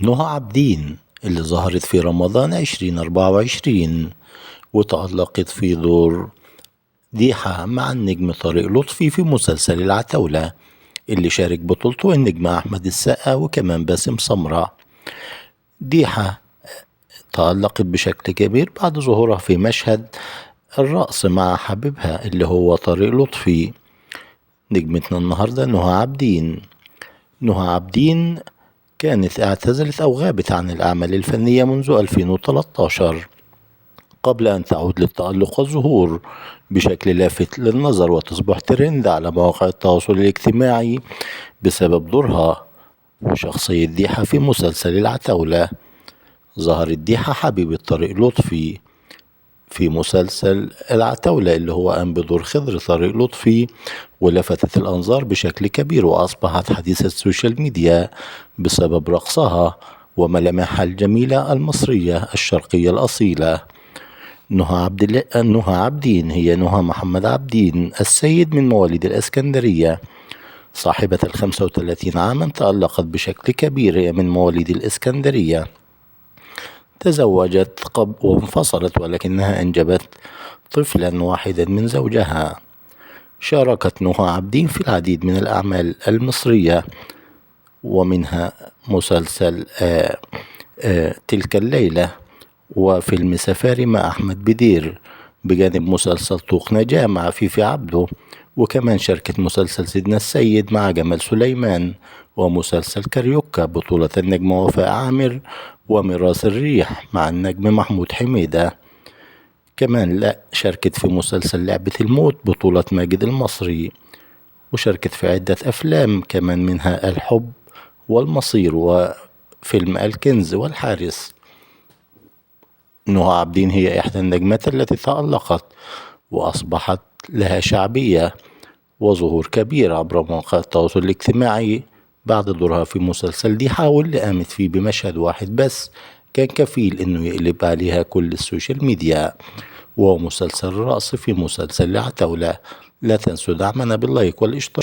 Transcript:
نهى عابدين اللي ظهرت في رمضان 2024 وتألقت في دور ديحة مع النجم طارق لطفي في مسلسل العتاولة اللي شارك بطولته النجم أحمد السقا وكمان باسم سمرة. ديحة تألقت بشكل كبير بعد ظهورها في مشهد الرقص مع حبيبها اللي هو طارق لطفي. نجمتنا النهاردة نهى عابدين. نهى عابدين كانت اعتزلت أو غابت عن الأعمال الفنية منذ 2013 قبل أن تعود للتألق والظهور بشكل لافت للنظر وتصبح ترند على مواقع التواصل الاجتماعي بسبب دورها وشخصية ديحة في مسلسل العتاولة. ظهرت ديحة حبيبة طارق لطفي في مسلسل العتاولة اللي هو قام بدور خضر طارق لطفي، ولفتت الأنظار بشكل كبير وأصبحت حديث السوشيال ميديا بسبب رقصها وملامحها الجميلة المصرية الشرقية الأصيلة. نهى عابدين هي نهى محمد عابدين السيد من مواليد الإسكندرية، صاحبة 35 عاما، تألقت بشكل كبير. هي من مواليد الإسكندرية، تزوجت وانفصلت ولكنها أنجبت طفلا واحدا من زوجها. شاركت نهى عابدين في العديد من الأعمال المصرية ومنها مسلسل تلك الليلة وفيلم سفاري مع أحمد بدير، بجانب مسلسل طوق نجاة مع فيفي عبده، وكمان شاركت مسلسل سيدنا السيد مع جمال سليمان، ومسلسل كاريوكا بطولة النجم وفاء عامر وميراث الريح مع النجم محمود حميدة. كمان شاركت في مسلسل لعبة الموت بطولة ماجد المصري، وشاركت في عدة أفلام كمان منها الحب والمصير وفيلم الكنز والحارس. نهى عابدين هي إحدى النجمات التي تألقت وأصبحت لها شعبية وظهور كبير عبر مواقع التواصل الاجتماعي بعد دورها في مسلسل ديحة، واللي قامت فيه بمشهد واحد بس كان كفيل إنه يقلب عليها كل السوشيال ميديا، وهو مسلسل الرقص في مسلسل العتاولة. لا تنسوا دعمنا باللايك والاشتراك.